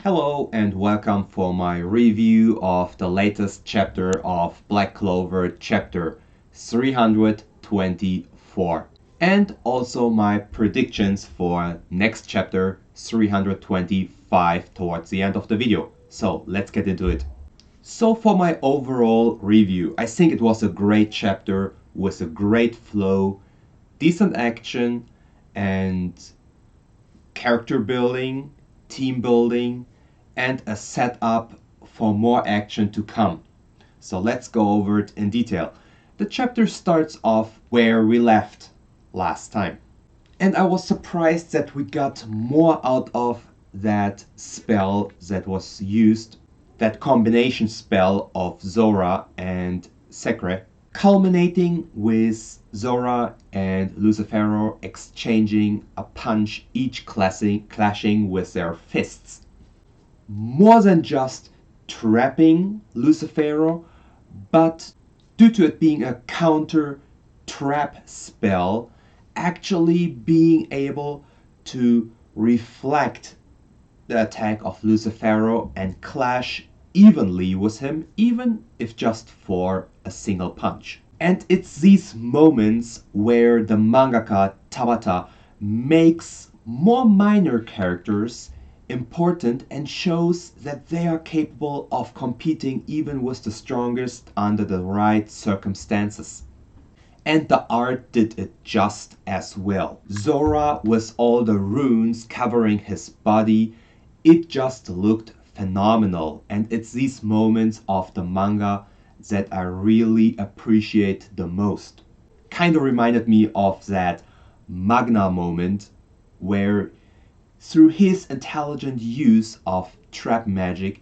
Hello and welcome for my review of the latest chapter of Black Clover, chapter 324, and also my predictions for next chapter 325 towards the end of the video. So let's get into it. So for my overall review, I think it was a great chapter with a great flow, decent action, and character building, team building, and a setup for more action to come. So let's go over it in detail. The chapter starts off where we left last time. And I was surprised that we got more out of that spell that was used, that combination spell of Zora and Sekre, culminating with Zora and Lucifero exchanging a punch, each clashing with their fists. More than just trapping Lucifero, but due to it being a counter trap spell, actually being able to reflect the attack of Lucifero and clash evenly with him, even if just for a single punch. And it's these moments where the mangaka Tabata makes more minor characters important and shows that they are capable of competing even with the strongest under the right circumstances. And the art did it just as well. Zora with all the runes covering his body, it just looked phenomenal. And it's these moments of the manga that I really appreciate the most. Kind of reminded me of that Magna moment where through his intelligent use of trap magic,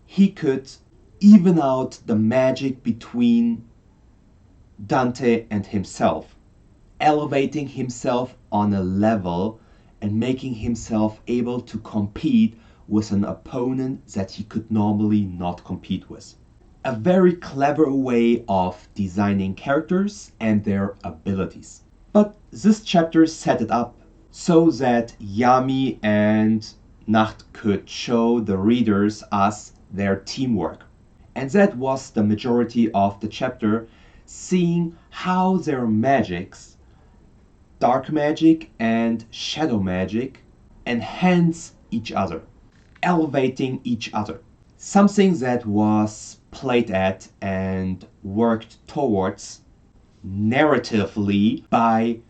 he could even out the magic between Dante and himself, elevating himself on a level and making himself able to compete with an opponent that he could normally not compete with. A very clever way of designing characters and their abilities. But this chapter set it up so that Yami and Nacht could show the readers us their teamwork. And that was the majority of the chapter, seeing how their magics, dark magic and shadow magic, enhance each other, elevating each other. Something that was played at and worked towards narratively by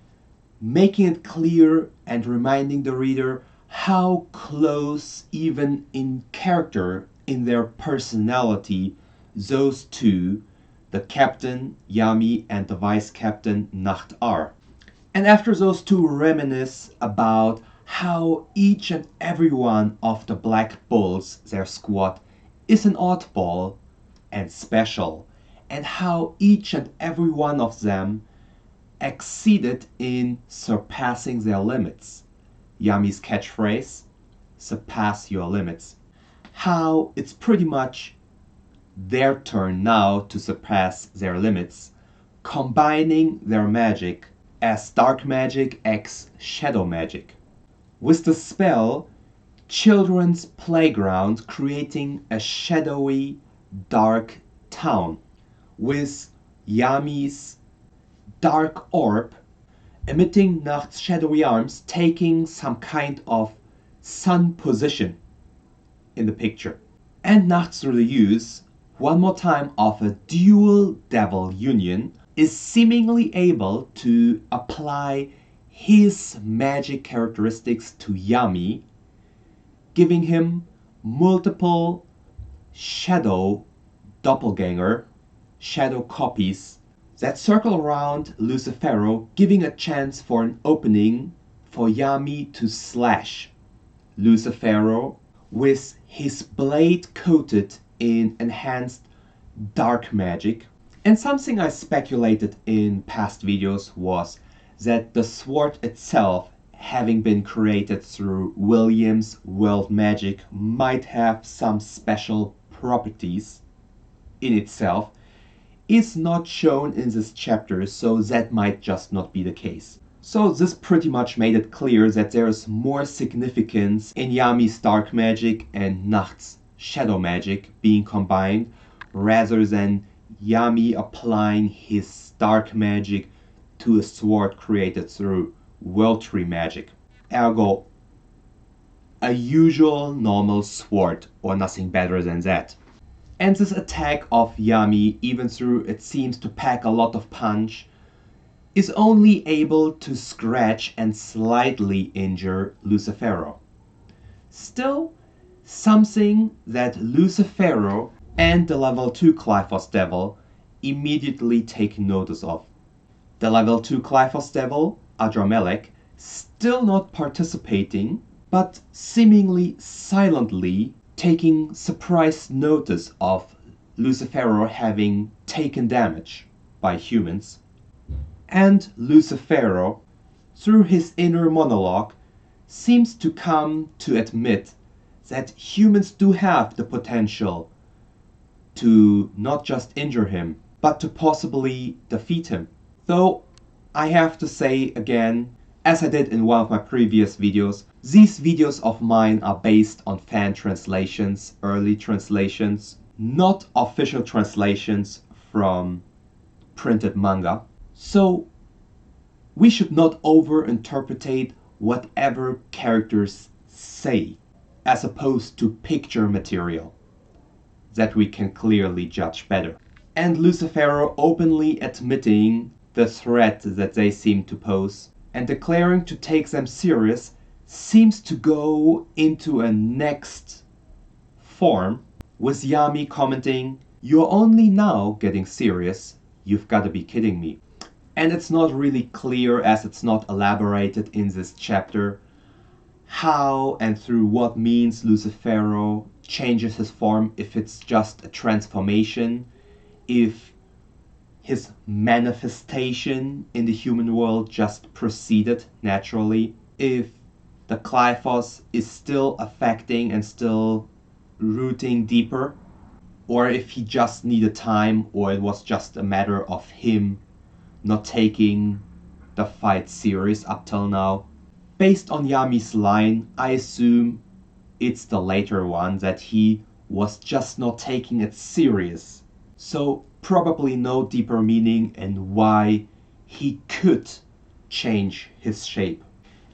making it clear and reminding the reader how close, even in character, in their personality, those two, the captain Yami and the vice captain Nacht, are. And after those two reminisce about how each and every one of the Black Bulls, their squad, is an oddball and special, and how each and every one of them exceeded in surpassing their limits. Yami's catchphrase, surpass your limits. How it's pretty much their turn now to surpass their limits, combining their magic as dark magic x shadow magic. With the spell, Children's Playground, creating a shadowy, dark town, with Yami's dark orb emitting Nacht's shadowy arms, taking some kind of sun position in the picture. And Nacht, through the use, one more time, of a dual devil union, is seemingly able to apply his magic characteristics to Yami, giving him multiple shadow doppelganger, shadow copies that circle around Lucifero, giving a chance for an opening for Yami to slash Lucifero with his blade coated in enhanced dark magic. And something I speculated in past videos was that the sword itself, having been created through Williams' world magic, might have some special properties in itself, is not shown in this chapter, so that might just not be the case. So this pretty much made it clear that there's more significance in Yami's dark magic and Nacht's shadow magic being combined, rather than Yami applying his dark magic to a sword created through world tree magic. Ergo, a usual normal sword or nothing better than that. And this attack of Yami, even though it seems to pack a lot of punch, is only able to scratch and slightly injure Lucifero. Still, something that Lucifero and the level 2 Clyphos Devil immediately take notice of. The level 2 Clyphos Devil, Adramelech, still not participating, but seemingly silently taking surprise notice of Lucifero having taken damage by humans. And Lucifero, through his inner monologue, seems to come to admit that humans do have the potential to not just injure him, but to possibly defeat him. Though I have to say again, as I did in one of my previous videos, these videos of mine are based on fan translations, early translations, not official translations from printed manga. So we should not overinterpret whatever characters say, as opposed to picture material that we can clearly judge better. And Lucifero openly admitting the threat that they seem to pose and declaring to take them serious seems to go into a next form, with Yami commenting, "You're only now getting serious, you've gotta be kidding me." And it's not really clear, as it's not elaborated in this chapter, how and through what means Lucifero changes his form, if it's just a transformation, if his manifestation in the human world just proceeded naturally, if the Clyphos is still affecting and still rooting deeper, or if he just needed time, or it was just a matter of him not taking the fight serious up till now. Based on Yami's line, I assume it's the later one, that he was just not taking it serious. So probably no deeper meaning and why he could change his shape.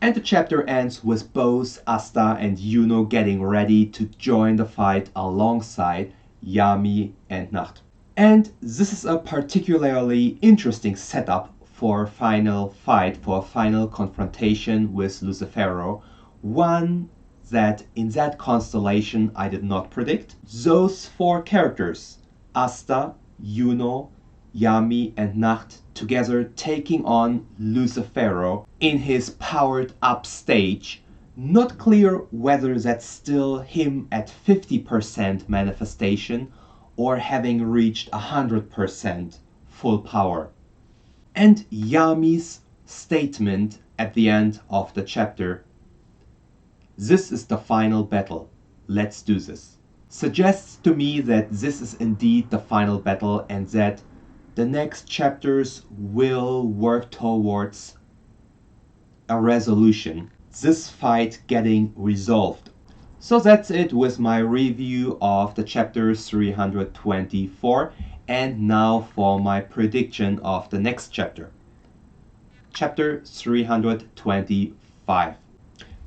And the chapter ends with both Asta and Yuno getting ready to join the fight alongside Yami and Nacht. And this is a particularly interesting setup for final fight, for final confrontation with Lucifero, one that in that constellation I did not predict. Those four characters, Asta, Yuno, Yami and Nacht, together taking on Lucifero in his powered up stage. Not clear whether that's still him at 50% manifestation or having reached 100% full power. And Yami's statement at the end of the chapter, "This is the final battle, let's do this," suggests to me that this is indeed the final battle and that the next chapters will work towards a resolution, this fight getting resolved. So that's it with my review of the chapter 324, and now for my prediction of the next chapter. Chapter 325.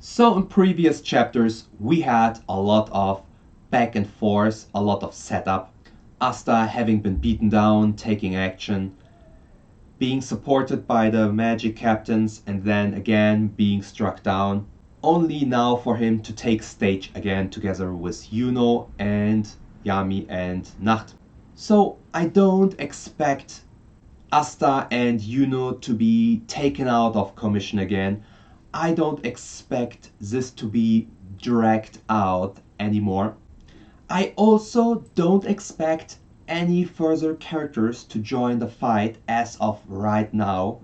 So in previous chapters we had a lot of back and forth, a lot of setup. Asta having been beaten down, taking action, being supported by the magic captains, and then again being struck down, only now for him to take stage again together with Yuno and Yami and Nacht. So I don't expect Asta and Yuno to be taken out of commission again. I don't expect this to be dragged out anymore. I also don't expect any further characters to join the fight as of right now.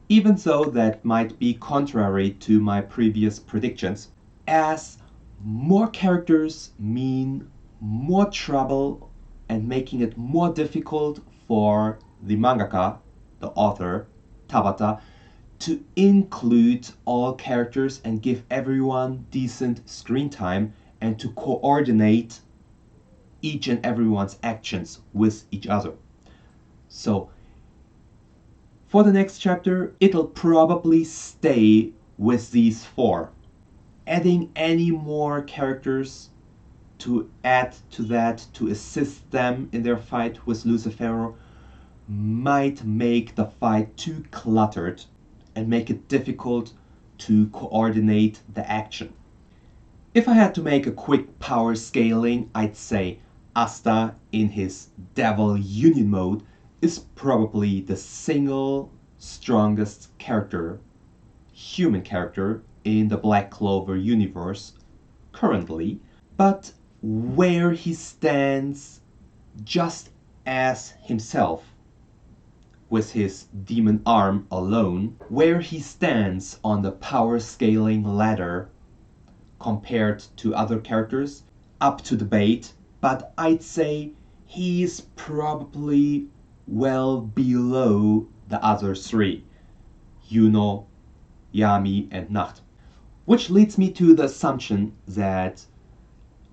Even though that might be contrary to my previous predictions, as more characters mean more trouble and making it more difficult for the mangaka, the author, Tabata, to include all characters and give everyone decent screen time and to coordinate each and everyone's actions with each other. So for the next chapter, it'll probably stay with these four. Adding any more characters to add to that to assist them in their fight with Lucifero might make the fight too cluttered and make it difficult to coordinate the action. If I had to make a quick power scaling, I'd say Asta in his Devil Union mode is probably the single strongest character, human character, in the Black Clover universe currently, but where he stands just as himself with his demon arm alone, where he stands on the power scaling ladder compared to other characters, up to debate, but I'd say he's probably well below the other three, Yuno, Yami, and Nacht. Which leads me to the assumption that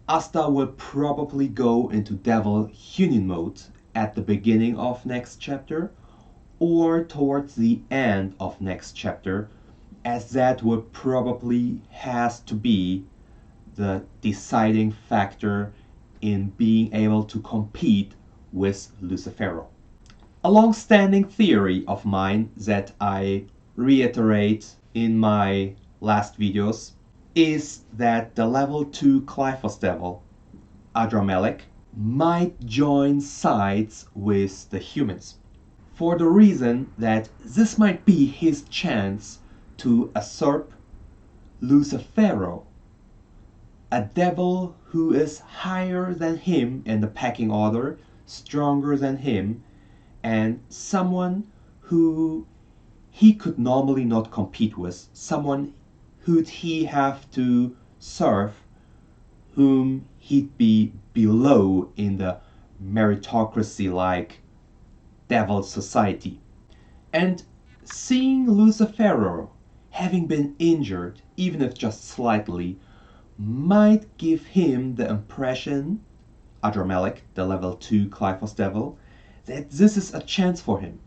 Asta will probably go into Devil Union mode at the beginning of next chapter or towards the end of next chapter, as that will probably has to be the deciding factor in being able to compete with Lucifero. A long-standing theory of mine that I reiterate in my last videos is that the level 2 Clyphos Devil, Adramelech, might join sides with the humans, for the reason that this might be his chance to usurp Lucifero, a devil who is higher than him in the pecking order, stronger than him, and someone who he could normally not compete with, someone who'd he have to serve, whom he'd be below in the meritocracy-like devil society. And seeing Lucifero having been injured, even if just slightly, might give him the impression, Adramelech, the level 2 Clyphos Devil, that this is a chance for him.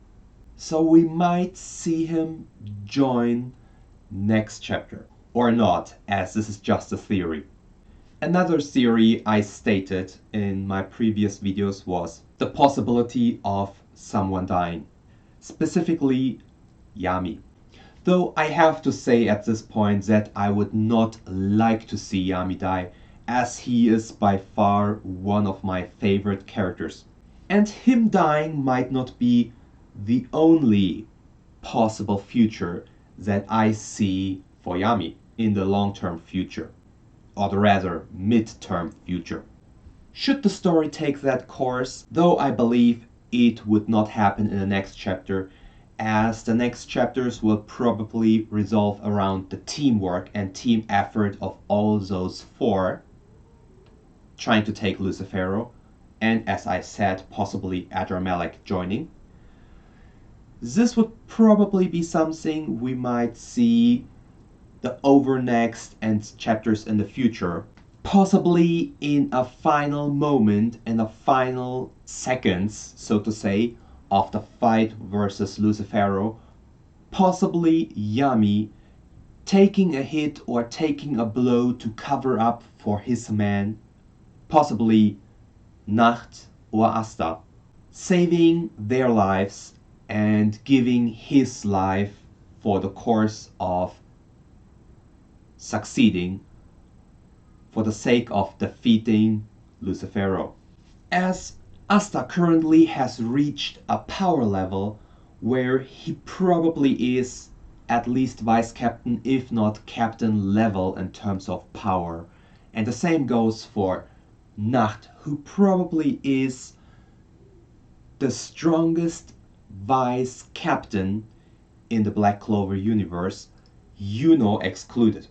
So we might see him join next chapter, or not, as this is just a theory. Another theory I stated in my previous videos was the possibility of someone dying, specifically Yami. Though I have to say at this point that I would not like to see Yami die, as he is by far one of my favorite characters. And him dying might not be the only possible future that I see for Yami in the long-term future, or rather mid-term future. Should the story take that course, though I believe it would not happen in the next chapter, as the next chapters will probably revolve around the teamwork and team effort of all those four trying to take Lucifero, and as I said, possibly Adramelech joining. This would probably be something we might see the over next and chapters in the future, possibly in a final moment, in the final seconds, so to say, of the fight versus Lucifero, possibly Yami taking a hit or taking a blow to cover up for his man, possibly Nacht or Asta, saving their lives and giving his life for the course of succeeding for the sake of defeating Lucifero. As Asta currently has reached a power level where he probably is at least vice captain, if not captain level in terms of power. And the same goes for Nacht, who probably is the strongest vice captain in the Black Clover universe, Yuno excluded,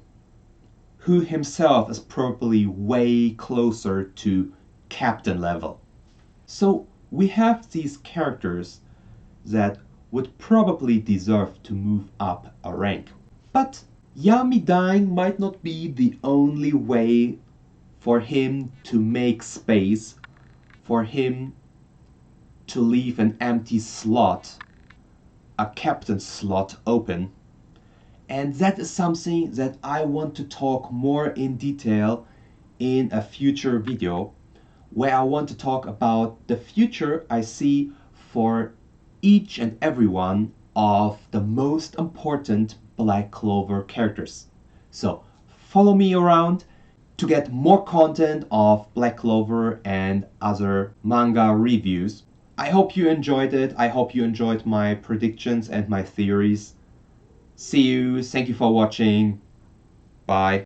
who himself is probably way closer to captain level. So we have these characters that would probably deserve to move up a rank. But Yami dying might not be the only way for him to make space, for him to leave an empty slot, a captain slot open. And that is something that I want to talk more in detail in a future video, where I want to talk about the future I see for each and every one of the most important Black Clover characters. So follow me around to get more content of Black Clover and other manga reviews. I hope you enjoyed it. I hope you enjoyed my predictions and my theories. See you. Thank you for watching. Bye.